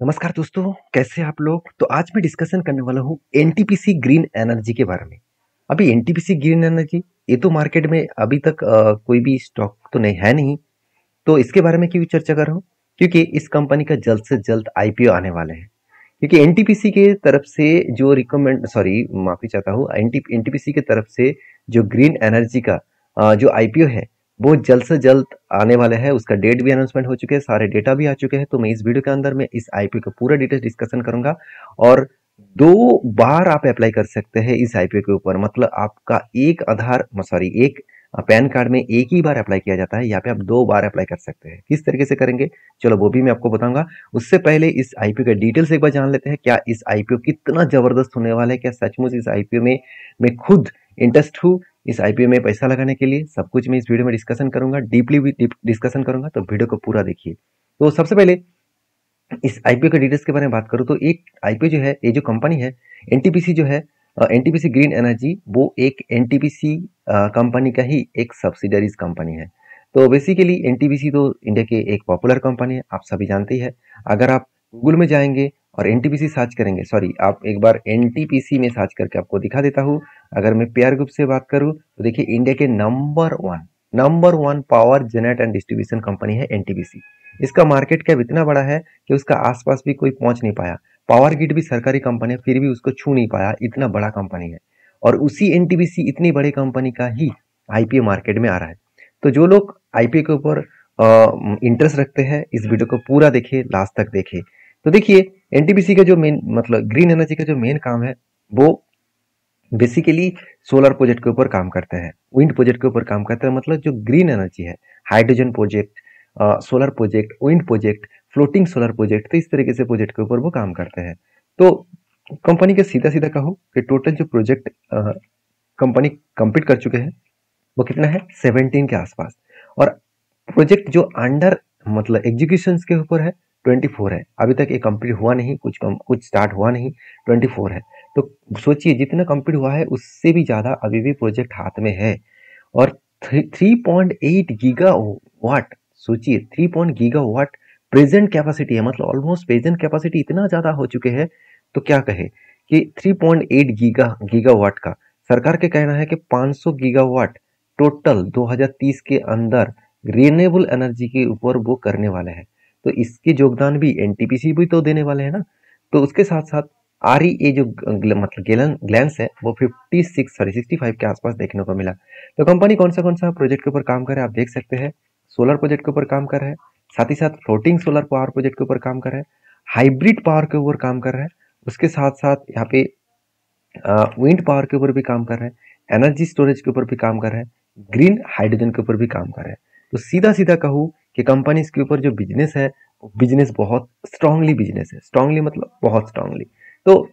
नमस्कार दोस्तों, कैसे हैं आप लोग? तो आज मैं डिस्कशन करने वाला हूँ एनटीपीसी ग्रीन एनर्जी के बारे में। अभी एनटीपीसी ग्रीन एनर्जी ये तो मार्केट में अभी तक कोई भी स्टॉक तो नहीं है नहीं। तो इसके बारे में क्यों चर्चा कर रहा हूँ? क्योंकि इस कंपनी का जल्द से जल्द आईपीओ आने वाले हैं। क्योंकि एनटीपीसी के तरफ से जो रिकमेंड सॉरी माफी चाहता हूँ, एनटीपीसी के तरफ से जो ग्रीन एनर्जी का जो आईपीओ है वो जल्द से जल्द आने वाला है। उसका डेट भी अनाउंसमेंट हो चुके हैं, सारे डेटा भी आ चुके हैं। तो मैं इस वीडियो के अंदर में इस आईपीओ का पूरा डिटेल्स डिस्कशन करूंगा। और 2 बार आप अप्लाई कर सकते हैं इस आईपीओ के ऊपर। मतलब आपका एक पैन कार्ड में एक ही बार अप्लाई किया जाता है, यहाँ पे आप 2 बार अप्लाई कर सकते हैं। किस तरीके से करेंगे, चलो वो भी मैं आपको बताऊंगा। उससे पहले इस आईपीओ का डिटेल्स एक बार जान लेते हैं। क्या इस आईपीओ कितना जबरदस्त होने वाला है, क्या सचमुच इस आईपीओ में मैं खुद इंटरेस्ट हूँ इस आईपीओ में पैसा लगाने के लिए। सब कुछ मैं इस वीडियो में डिस्कशन करूंगा, डीपली भी डिस्कशन करूंगा। तो वीडियो को पूरा देखिए। तो सबसे पहले इस आईपीओ के डिटेल्स के बारे में बात करूं तो एक आईपीओ जो है, ये जो कंपनी है एनटीपीसी जो है, एनटीपीसी ग्रीन एनर्जी, वो एक एनटीपीसी कंपनी का ही एक सब्सिडरीज कंपनी है। तो बेसिकली एनटीपीसी तो इंडिया के एक पॉपुलर कंपनी है, आप सभी जानते ही है। अगर आप गूगल में जाएंगे और एनटीपीसी सर्च करेंगे, सॉरी आप एक बार एनटीपीसी में सर्च करके आपको दिखा देता हूँ। अगर मैं पेयर ग्रुप से बात करूँ तो देखिए इंडिया के number one power generate and distribution company है एनटीपीसी। इसका मार्केट कैप इतना बड़ा है कि उसका आसपास भी कोई पहुंच नहीं पाया। पावर ग्रिड भी सरकारी कंपनी है, फिर भी उसको छू नहीं पाया, इतना बड़ा कंपनी है। और उसी एनटीपीसी इतनी बड़ी कंपनी का ही आईपीओ मार्केट में आ रहा है। तो जो लोग आईपीओ के ऊपर इंटरेस्ट रखते हैं, इस वीडियो को पूरा देखे, लास्ट तक देखे। तो देखिए एनटीपीसी का जो मेन मतलब ग्रीन एनर्जी का जो मेन काम है वो बेसिकली सोलर प्रोजेक्ट के ऊपर काम करते हैं, विंड प्रोजेक्ट के ऊपर काम करते हैं। मतलब जो ग्रीन एनर्जी है, hydrogen project, solar project, wind project, floating solar project, तो इस तरीके से प्रोजेक्ट के ऊपर वो काम करते हैं। तो कंपनी के सीधा सीधा कहूँ कि टोटल जो प्रोजेक्ट कंपनी कंप्लीट कर चुके हैं वो कितना है, 17 के आसपास। और प्रोजेक्ट जो अंडर मतलब एग्जीक्यूशन के ऊपर है 24 है। अभी तक ये कंप्लीट हुआ नहीं, कुछ स्टार्ट हुआ नहीं, 24 है। तो सोचिए जितना कंप्लीट हुआ है उससे भी ज्यादा अभी भी प्रोजेक्ट हाथ में है। और 3.8 गीगा वाट, सोचिए 3 गीगा वाट प्रेजेंट कैपेसिटी है। मतलब ऑलमोस्ट प्रेजेंट कैपेसिटी इतना ज्यादा हो चुके हैं। तो क्या कहे कि 3.8 गीगा वाट का, सरकार के कहना है कि 500 गीगा वाट टोटल 2030 के अंदर रिन्यूएबल एनर्जी के ऊपर वो करने वाले हैं। तो इसके योगदान भी एनटीपीसी भी तो देने वाले हैं ना। तो उसके साथ साथ आरईए जो मतलब ग्लैंस है वो 65 के आसपास देखने को मिला। तो कंपनी कौन सा प्रोजेक्ट के ऊपर काम कर रहा है आप देख सकते हैं। सोलर प्रोजेक्ट के ऊपर काम कर रहा है, साथ ही साथ फ्लोटिंग सोलर पावर प्रोजेक्ट के ऊपर काम कर रहा है, हाइब्रिड पावर के ऊपर काम कर रहा है, उसके साथ साथ यहाँ पे विंड पावर के ऊपर भी काम कर रहा है, एनर्जी स्टोरेज के ऊपर भी काम कर रहा है, ग्रीन हाइड्रोजन के ऊपर भी काम कर रहा है। तो सीधा सीधा कहूँ कि कंपनी के ऊपर जो बिजनेस है, बिजनेस बहुत स्ट्रांगली बिजनेस है। स्ट्रांगली मतलब बहुत स्ट्रांगली। तो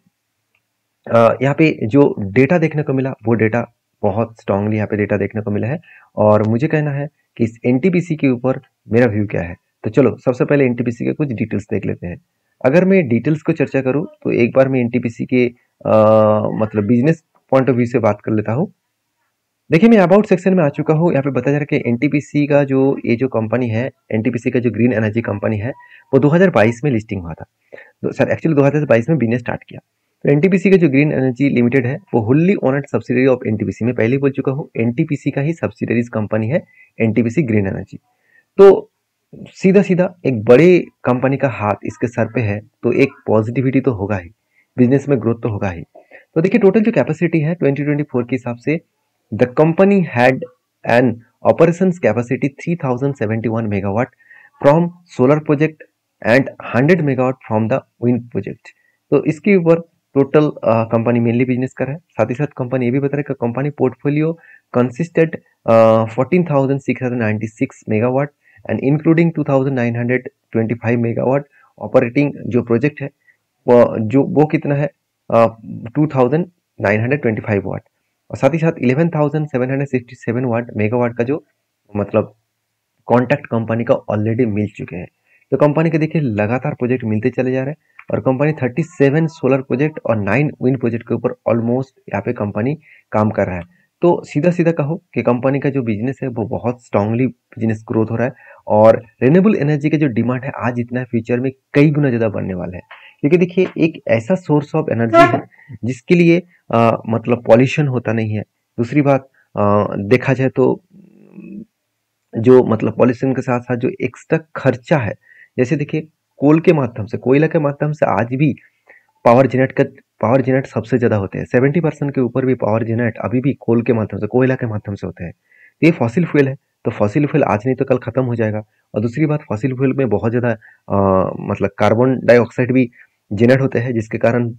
यहाँ पे जो डेटा देखने को मिला वो डेटा बहुत स्ट्रांगली यहाँ पे डेटा देखने को मिला है। और मुझे कहना है कि इस एनटीपीसी के ऊपर मेरा व्यू क्या है। तो चलो सबसे पहले एनटीपीसी के कुछ डिटेल्स देख लेते हैं। अगर मैं डिटेल्स को चर्चा करूँ तो एक बार मैं एनटीपीसी के मतलब बिजनेस पॉइंट ऑफ व्यू से बात कर लेता हूँ। देखिए मैं अबाउट सेक्शन में आ चुका हूँ। यहाँ पे बताया जा रहा है कि एनटीपीसी का जो ये जो कंपनी है, एनटीपीसी का जो ग्रीन एनर्जी कंपनी है वो 2022 में लिस्टिंग हुआ था। सर एक्चुअली 2022 में बिजनेस स्टार्ट किया। तो एनटीपीसी का जो ग्रीन एनर्जी लिमिटेड है वो हुल्ली ओनर्ड सब्सिडरी ऑफ एनटीपीसी। में पहले ही बोल चुका हूँ, एनटीपीसी का ही सब्सिडरीज कंपनी है एनटीपीसी ग्रीन एनर्जी। तो सीधा सीधा एक बड़े कंपनी का हाथ इसके सर पे है तो एक पॉजिटिविटी तो होगा ही, बिजनेस में ग्रोथ तो होगा ही। तो देखिए टोटल जो कैपेसिटी है 2024 के हिसाब से the company had an operations capacity 3071 megawatt from solar project and 100 megawatt from the wind project. तो इसके ऊपर टोटल कंपनी मेनली बिजनेस कर रहा है। साथ ही साथ कंपनी ये भी बता रहा है कि company portfolio consisted 14,696 megawatt and including 2,925 megawatt operating जो प्रोजेक्ट है वो कितना है 2,925 वाट। और साथ ही साथ 11,767 वाट मेगावाट का जो मतलब कॉन्ट्रैक्ट कंपनी का ऑलरेडी मिल चुके हैं। तो कंपनी के देखिए लगातार प्रोजेक्ट मिलते चले जा रहे हैं। और कंपनी 37 सोलर प्रोजेक्ट और 9 विंड प्रोजेक्ट के ऊपर ऑलमोस्ट यहाँ पे कंपनी काम कर रहा है। तो सीधा सीधा कहो कि कंपनी का जो बिजनेस है वो बहुत स्ट्रांगली बिजनेस ग्रोथ हो रहा है, और रिन्यूएबल एनर्जी का जो डिमांड है आज इतना है, फ्यूचर में कई गुना ज़्यादा बढ़ने वाला है। क्योंकि देखिए एक ऐसा सोर्स ऑफ एनर्जी है जिसके लिए मतलब पॉल्यूशन होता नहीं है। दूसरी बात, देखा जाए तो जो मतलब पॉल्यूशन के साथ साथ जो एक्स्ट्रा खर्चा है, जैसे देखिए कोल के माध्यम से, कोयला के माध्यम से आज भी पावर जेनरेट सबसे ज्यादा होते हैं। 70% के ऊपर भी पावर जेनरेट अभी भी कोल के माध्यम से, कोयला के माध्यम से होते हैं। तो ये फॉसिल फ्यूल है, तो फॉसिल फ्यूल आज नहीं तो कल खत्म हो जाएगा। और दूसरी बात, फॉसिल फ्यूल में बहुत ज्यादा मतलब कार्बन डाइऑक्साइड भी जेनरेट होते हैं, जिसके कारण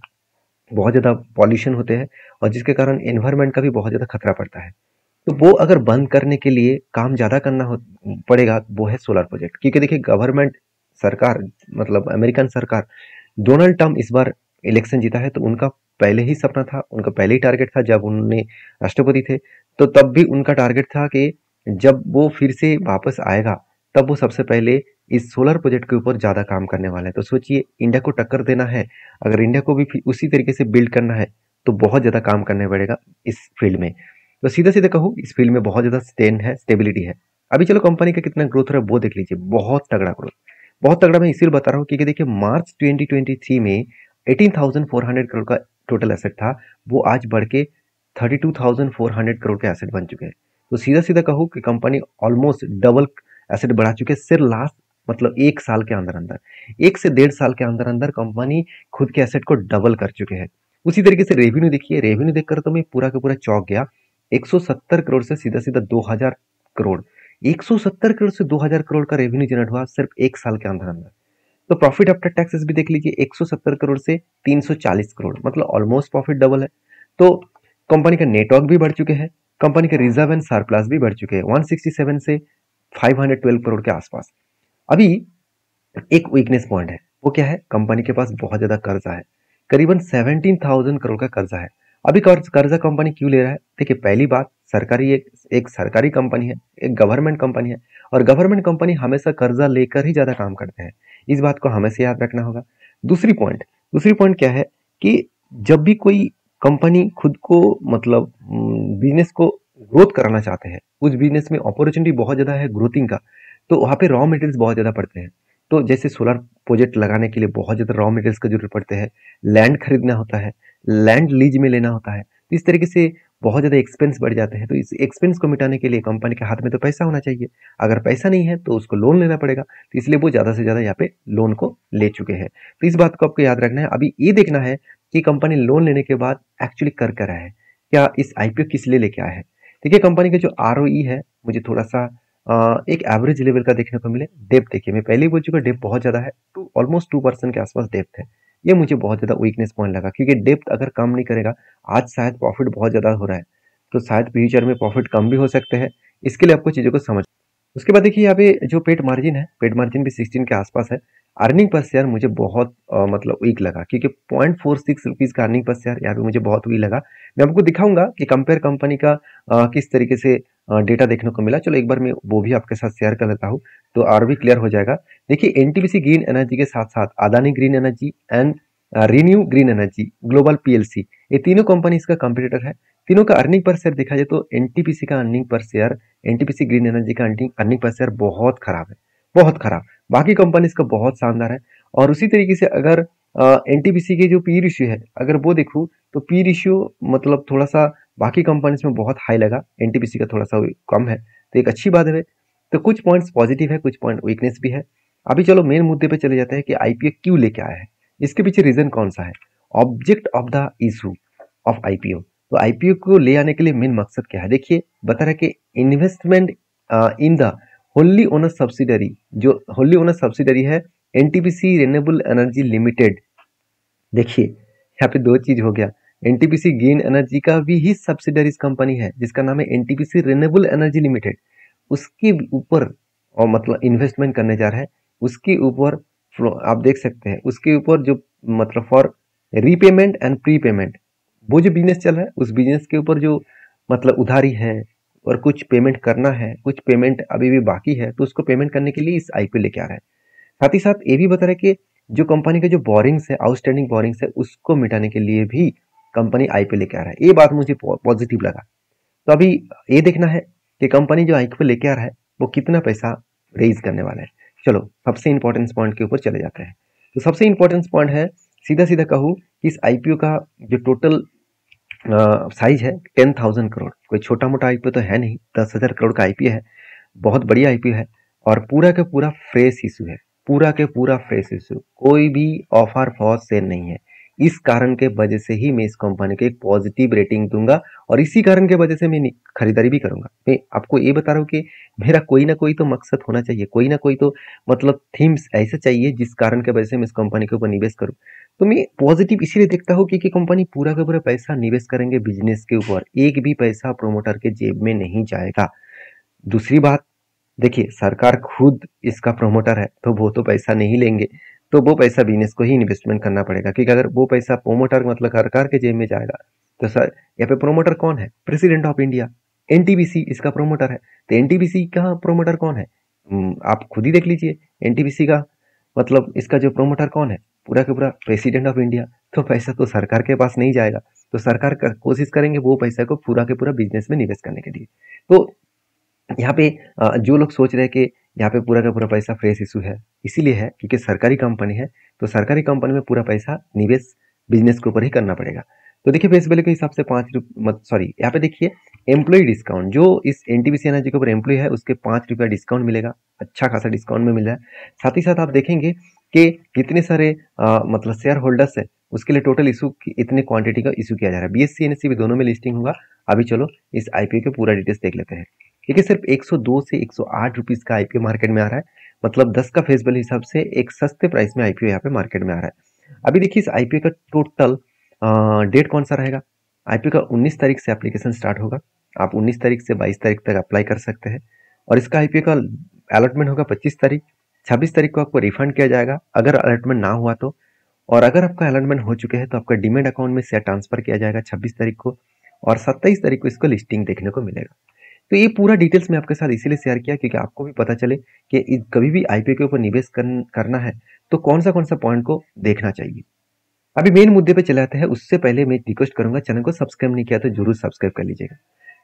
बहुत ज्यादा पॉल्यूशन होते हैं, और जिसके कारण एनवायरनमेंट का भी बहुत ज्यादा खतरा पड़ता है। तो वो अगर बंद करने के लिए काम ज्यादा करना पड़ेगा, वो है सोलर प्रोजेक्ट। क्योंकि देखिए गवर्नमेंट, सरकार, मतलब अमेरिकन सरकार, डोनाल्ड ट्रम्प इस बार इलेक्शन जीता है, तो उनका पहले ही सपना था, उनका पहले ही टारगेट था जब उन्होंने राष्ट्रपति थे, तो तब भी उनका टारगेट था कि जब वो फिर से वापस आएगा तब वो सबसे पहले इस सोलर प्रोजेक्ट के ऊपर ज्यादा काम करने वाला है। तो सोचिए, इंडिया को टक्कर देना है, अगर इंडिया को भी उसी तरीके से बिल्ड करना है तो बहुत ज्यादा काम करने पड़ेगा इस फील्ड में। तो सीधा सीधा कहूँ, इस फील्ड में बहुत ज्यादा स्टेबिलिटी है। अभी चलो कंपनी का कितना ग्रोथ हो रहा है वो देख लीजिए, बहुत तगड़ा ग्रोथ, बहुत तगड़ा। मैं इसीलिए बता रहा हूँ क्योंकि देखिए मार्च 2023 में 18,400 करोड़ का टोटल एसेट था, वो आज बढ़ के 32,400 करोड़ के एसेट बन चुके हैं। तो सीधा सीधा कहूँ कि कंपनी ऑलमोस्ट डबल एसेट बढ़ा चुके हैं सिर्फ लास्ट मतलब 1 साल के अंदर अंदर, 1 से 1.5 साल के अंदर अंदर कंपनी खुद के एसेट को डबल कर चुके हैं। उसी तरीके से रेवेन्यू देखिए, रेवेन्यू देखकर तो मैं पूरा का पूरा चौंक गया। 170 करोड़ से सीधा सीधा 2000 करोड़, 170 करोड़ से 2000 करोड़ का रेवेन्यू जनरेट हुआ सिर्फ 1 साल के अंदर अंदर। तो प्रॉफिट आफ्टर टैक्सेस भी देख लीजिए, 170 करोड़ से 340 करोड़, मतलब ऑलमोस्ट प्रॉफिट डबल है। तो कंपनी का नेटवर्क भी बढ़ चुके हैं, कंपनी के रिजर्व एंड सरप्लस भी बढ़ चुके हैं 167 से 512 करोड़ के आसपास। अभी एक वीकनेस पॉइंट है, वो क्या है, कंपनी के पास बहुत ज्यादा कर्जा है, करीबन 17,000 करोड़ का कर्जा है। अभी कर्जा कंपनी क्यों ले रहा है? देखिए पहली बात, सरकारी एक सरकारी कंपनी है, एक गवर्नमेंट कंपनी है, और गवर्नमेंट कंपनी हमेशा कर्जा लेकर ही ज्यादा काम करते हैं, इस बात को हमें से याद रखना होगा। दूसरी पॉइंट क्या है कि जब भी कोई कंपनी खुद को मतलब बिजनेस को ग्रोथ कराना चाहते हैं, उस बिजनेस में अपॉर्चुनिटी बहुत ज्यादा है ग्रोथिंग का, तो वहां पे रॉ मटेरियल्स बहुत ज्यादा पड़ते हैं। तो जैसे सोलर प्रोजेक्ट लगाने के लिए बहुत ज्यादा रॉ मटेरियल्स का जरूरत पड़ते हैं, लैंड खरीदना होता है, लैंड लीज में लेना होता है, तो इस तरीके से बहुत ज्यादा एक्सपेंस बढ़ जाते हैं। तो इस एक्सपेंस को मिटाने के लिए कंपनी के हाथ में तो पैसा होना चाहिए, अगर पैसा नहीं है तो उसको लोन लेना पड़ेगा, तो इसलिए वो ज्यादा से ज्यादा यहाँ पे लोन को ले चुके हैं। तो इस बात को आपको याद रखना है। अभी ये देखना है कि कंपनी लोन लेने के बाद एक्चुअली कर क्या रहा है, क्या इस आईपीओ किस लिए लेके आया है। देखिए कंपनी का जो आरओई है, मुझे थोड़ा सा एक एवरेज लेवल का देखने को मिले। डेप्थ देखिए, मैं पहले ही बोल चुका, डेप्थ बहुत ज्यादा है, तो ऑलमोस्ट 2% के आसपास डेप्थ है। ये मुझे बहुत ज्यादा वीकनेस पॉइंट लगा, क्योंकि डेप्थ अगर कम नहीं करेगा, आज शायद प्रॉफिट बहुत ज्यादा हो रहा है तो शायद फ्यूचर में प्रॉफिट कम भी हो सकते हैं। इसके लिए आपको चीजों को समझ, उसके बाद देखिए यहाँ पे जो पेड मार्जिन है, पेड मार्जिन भी 16 के आसपास है। अर्निंग पर शेयर मुझे बहुत मतलब वीक लगा, क्योंकि 0.46 रुपीज का अर्निंग पर शेयर यहाँ पे मुझे बहुत वीक लगा। मैं आपको दिखाऊंगा कि कंपेयर कंपनी का किस तरीके से डेटा देखने को मिला। चलो एक बार मैं वो भी आपके साथ शेयर कर लेता हूँ, तो और भी क्लियर हो जाएगा। देखिए एनटीपीसी ग्रीन एनर्जी के साथ साथ Adani green energy and renew green energy global PLC, ये तीनों कंपनी इसका कंपटीटर है। तीनों का अर्निंग पर शेयर देखा जाए तो एनटीपीसी का earning per share, NTPC green energy का अर्निंग पर शेयर बहुत खराब है, बहुत खराब। बाकी कंपनी इसका बहुत शानदार है। और उसी तरीके से अगर एनटीपीसी की जो पी रेशियो है, अगर वो देखूँ तो पी रेशियो मतलब थोड़ा सा बाकी कंपनीज में बहुत हाई लगा, एनटीपीसी का थोड़ा सा कम है, तो एक अच्छी बात है। तो कुछ पॉइंट्स पॉजिटिव है, कुछ पॉइंट वीकनेस भी है। अभी चलो मेन मुद्दे पे चले जाते हैं कि आईपीओ क्यों लेके आया है, इसके पीछे रीजन कौन सा है, object of the issue of IPO. तो आईपीओ को ले आने के लिए मेन मकसद क्या है, देखिए बता रहा है कि investment in the Holi owner subsidiary, जो होली ओनर सब्सिडरी है एनटीपीसी रिन्यूएबल एनर्जी लिमिटेड। देखिए यहाँ पे दो चीज हो गया, एनटीपीसी ग्रीन एनर्जी का भी ही सब्सिडरीज कंपनी है जिसका नाम है एनटीपीसी रिन्यूएबल एनर्जी लिमिटेड, उसके ऊपर और मतलब इन्वेस्टमेंट करने जा रहा है। उसके ऊपर आप देख सकते हैं, उसके ऊपर जो मतलब for repayment and pre payment, वो जो बिजनेस चल रहा है उस बिजनेस के ऊपर जो मतलब उधारी है और कुछ पेमेंट करना है, कुछ पेमेंट अभी भी बाकी है, तो उसको पेमेंट करने के लिए इस आईपीओ लेके आ रहा है। साथ ही साथ ये भी बता रहा है कि जो कंपनी के जो बोरिंग्स है, आउटस्टैंडिंग बोरिंग्स है, उसको मिटाने के लिए भी कंपनी आईपीओ लेके आ रहा है। ये बात मुझे पॉजिटिव लगा। तो अभी ये देखना है कि कंपनी जो आईपीओ लेके आ रहा है वो कितना पैसा रेज करने वाला है। चलो सबसे इंपॉर्टेंट पॉइंट के ऊपर चले जाते हैं। तो सबसे इंपॉर्टेंट पॉइंट है, सीधा सीधा कहूँ कि इस आईपीओ का जो टोटल साइज है 10,000 करोड़। कोई छोटा मोटा आईपीओ तो है नहीं, 10,000 करोड़ का आईपीओ है, बहुत बड़ी आईपीओ है और पूरा का पूरा फ्रेश इशू है, पूरा के पूरा फ्रेश इशू, कोई भी ऑफर फॉर सेल नहीं है। इस कारण के वजह से ही मैं इस कंपनी को एक पॉजिटिव रेटिंग दूंगा और इसी कारण के वजह से मैं खरीदारी भी करूंगा। मैं आपको ये बता रहा हूँ कि मेरा कोई ना कोई तो मकसद होना चाहिए, कोई ना कोई तो मतलब थीम्स ऐसे चाहिए जिस कारण के वजह से मैं इस कंपनी के ऊपर निवेश करूँ। तो मैं पॉजिटिव इसीलिए देखता हूँ क्योंकि कंपनी पूरा का पूरा पैसा निवेश करेंगे बिजनेस के ऊपर, एक भी पैसा प्रोमोटर के जेब में नहीं जाएगा। दूसरी बात, देखिए सरकार खुद इसका प्रोमोटर है तो वो तो पैसा नहीं लेंगे, तो वो पैसा बिजनेस को ही इन्वेस्टमेंट करना पड़ेगा, क्योंकि अगर वो पैसा प्रोमोटर मतलब सरकार के जेब में जाएगा तो सर यहाँ पे प्रोमोटर कौन है? प्रेसिडेंट ऑफ इंडिया, एनटीपीसी इसका प्रोमोटर है। तो एनटीपीसी का प्रोमोटर कौन है? आप खुद ही देख लीजिए, एनटीपीसी का मतलब इसका जो प्रोमोटर कौन है? पूरा का पूरा प्रेसिडेंट ऑफ इंडिया। तो पैसा तो सरकार के पास नहीं जाएगा, तो सरकार कोशिश करेंगे वो पैसा को पूरा के पूरा बिजनेस में निवेश करने के लिए। तो यहाँ पे जो लोग सोच रहे हैं कि यहाँ पे पूरा का पूरा पैसा फ्रेश इशू है, इसीलिए है क्योंकि सरकारी कंपनी है, तो सरकारी कंपनी में पूरा पैसा निवेश बिजनेस के ऊपर ही करना पड़ेगा। तो देखिए फेस वैल्यू के हिसाब से यहाँ पे देखिए एम्प्लॉय डिस्काउंट, जो इस एनटीपीसी एनर्जी के ऊपर एम्प्लॉय है उसके 5 रुपया डिस्काउंट मिलेगा, अच्छा खासा डिस्काउंट में मिल रहा है। साथ ही साथ आप देखेंगे कि कितने सारे मतलब शेयर होल्डर्स है, उसके लिए टोटल इशू इतने क्वांटिटी का इशू किया जा रहा है। बीएससी एनएससी भी दोनों में लिस्टिंग होगा। अभी चलो इस आईपीओ के पूरा डिटेल्स देख लेते हैं। ठीक है, सिर्फ 102 से 108 रुपीज का आईपीओ मार्केट में आ रहा है, मतलब 10 का फेस वैल्यू हिसाब से एक सस्ते प्राइस में आईपीओ यहाँ पे मार्केट में आ रहा है। अभी देखिए इस आईपीओ का टोटल डेट कौन सा रहेगा। आईपीओ का 19 तारीख से एप्लीकेशन स्टार्ट होगा, आप 19 तारीख से 22 तारीख तक अप्लाई कर सकते हैं और इसका आईपीओ का अलॉटमेंट होगा 25 तारीख। 26 तारीख को आपको रिफंड किया जाएगा अगर अलॉटमेंट ना हुआ तो, और अगर आपका अलॉटमेंट हो चुके हैं तो आपका डीमेट अकाउंट में शेयर ट्रांसफर किया जाएगा 26 तारीख को और 27 तारीख को इसको लिस्टिंग देखने को मिलेगा। तो ये पूरा डिटेल्स मैं आपके साथ इसीलिए शेयर किया क्योंकि आपको भी पता चले कि कभी भी आईपीओ के ऊपर निवेश करना है तो कौन सा पॉइंट को देखना चाहिए। अभी मेन मुद्दे पे चले आते हैं, उससे पहले मैं रिक्वेस्ट करूंगा चैनल को सब्सक्राइब नहीं किया तो जरूर सब्सक्राइब कर लीजिएगा।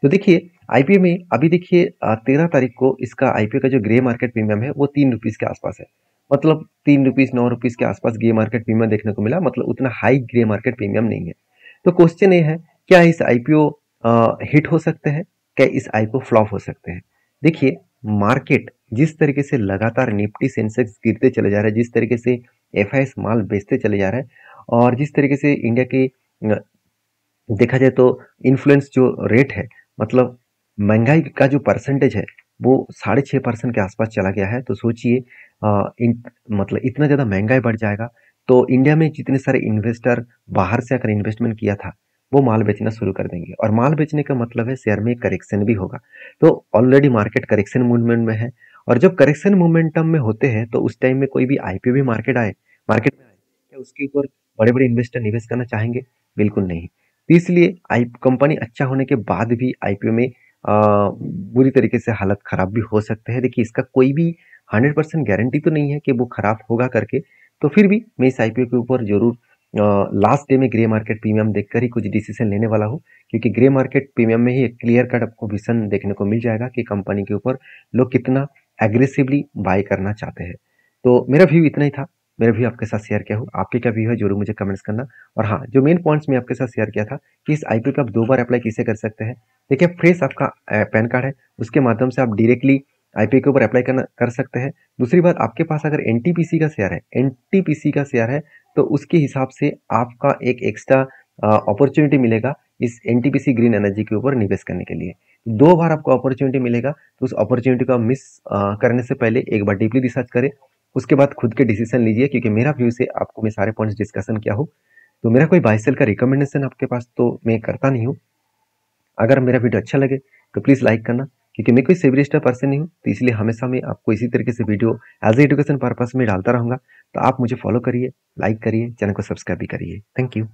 तो देखिए आईपीओ में अभी देखिए 13 तारीख को इसका आईपीओ का जो ग्रे मार्केट प्रीमियम है वो 3 रुपीज के आसपास है, मतलब 3 रुपीज 9 रुपीज के आसपास ग्रे मार्केट प्रीमियम देखने को मिला, मतलब उतना हाई ग्रे मार्केट प्रीमियम नहीं है। तो क्वेश्चन ये है, क्या इस आईपीओ हिट हो सकते हैं, क्या इस आईपीओ फ्लॉप हो सकते हैं? देखिए मार्केट जिस तरीके से लगातार निफ्टी सेंसेक्स गिरते चले जा रहे हैं, जिस तरीके से एफआईएस माल बेचते चले जा रहे हैं और जिस तरीके से इंडिया के देखा जाए तो इन्फ्लुएंस जो रेट है, मतलब महंगाई का जो परसेंटेज है वो 6.5% के आसपास चला गया है। तो सोचिए मतलब इतना ज़्यादा महंगाई बढ़ जाएगा तो इंडिया में जितने सारे इन्वेस्टर बाहर से आकर इन्वेस्टमेंट किया था वो माल बेचना शुरू कर देंगे और माल बेचने का मतलब है शेयर में करेक्शन भी होगा। तो ऑलरेडी मार्केट करेक्शन मूवमेंट में है और जब करेक्शन मोमेंटम में होते हैं तो उस टाइम में कोई भी आईपीओ भी मार्केट में आए, क्या उसके ऊपर बड़े बड़े इन्वेस्टर निवेश करना चाहेंगे? बिल्कुल नहीं। तो इसलिए आई कंपनी अच्छा होने के बाद भी आईपीओ में बुरी तरीके से हालत खराब भी हो सकते हैं। देखिए इसका कोई भी 100% गारंटी तो नहीं है कि वो खराब होगा करके, तो फिर भी मैं इस आईपीओ के ऊपर जरूर लास्ट डे में ग्रे मार्केट प्रीमियम देखकर ही कुछ डिसीजन लेने वाला हूँ, क्योंकि ग्रे मार्केट प्रीमियम में ही एक क्लियर कट आपको विजन देखने को मिल जाएगा कि कंपनी के ऊपर लोग कितना एग्रेसिवली बाय करना चाहते हैं। तो मेरा व्यू इतना ही था, मेरा व्यू आपके साथ शेयर किया हूँ। आपके क्या व्यू है जरूर मुझे कमेंट्स करना। और हाँ, जो मेन पॉइंट्स मैं आपके साथ शेयर किया था कि इस आईपीओ पे आप 2 बार अप्लाई किसे कर सकते हैं। देखिए फ्रेश आपका पैन कार्ड है, उसके माध्यम से आप डायरेक्टली आईपीओ के ऊपर अप्लाई कर सकते हैं। दूसरी बात, आपके पास अगर एनटीपीसी का शेयर है तो उसके हिसाब से आपका एक एक्स्ट्रा अपॉर्चुनिटी मिलेगा इस एनटीपीसी ग्रीन एनर्जी के ऊपर निवेश करने के लिए। 2 बार आपको अपॉर्चुनिटी मिलेगा, तो उस अपॉर्चुनिटी को मिस करने से पहले एक बार डीपली रिसर्च करें, उसके बाद खुद के डिसीजन लीजिए, क्योंकि मेरा व्यू से आपको मैं सारे पॉइंट्स डिस्कशन किया हूँ। तो मेरा कोई बाय सेल का रिकमेंडेशन आपके पास तो मैं करता नहीं हूँ। अगर मेरा वीडियो अच्छा लगे तो प्लीज़ लाइक करना, क्योंकि मैं कोई सेवी स्टार पर्सन नहीं हूँ, तो इसलिए हमेशा मैं आपको इसी तरीके से video as a education purpose में डालता रहूँगा। तो आप मुझे फॉलो करिए, लाइक करिए, चैनल को सब्सक्राइब भी करिए। Thank you.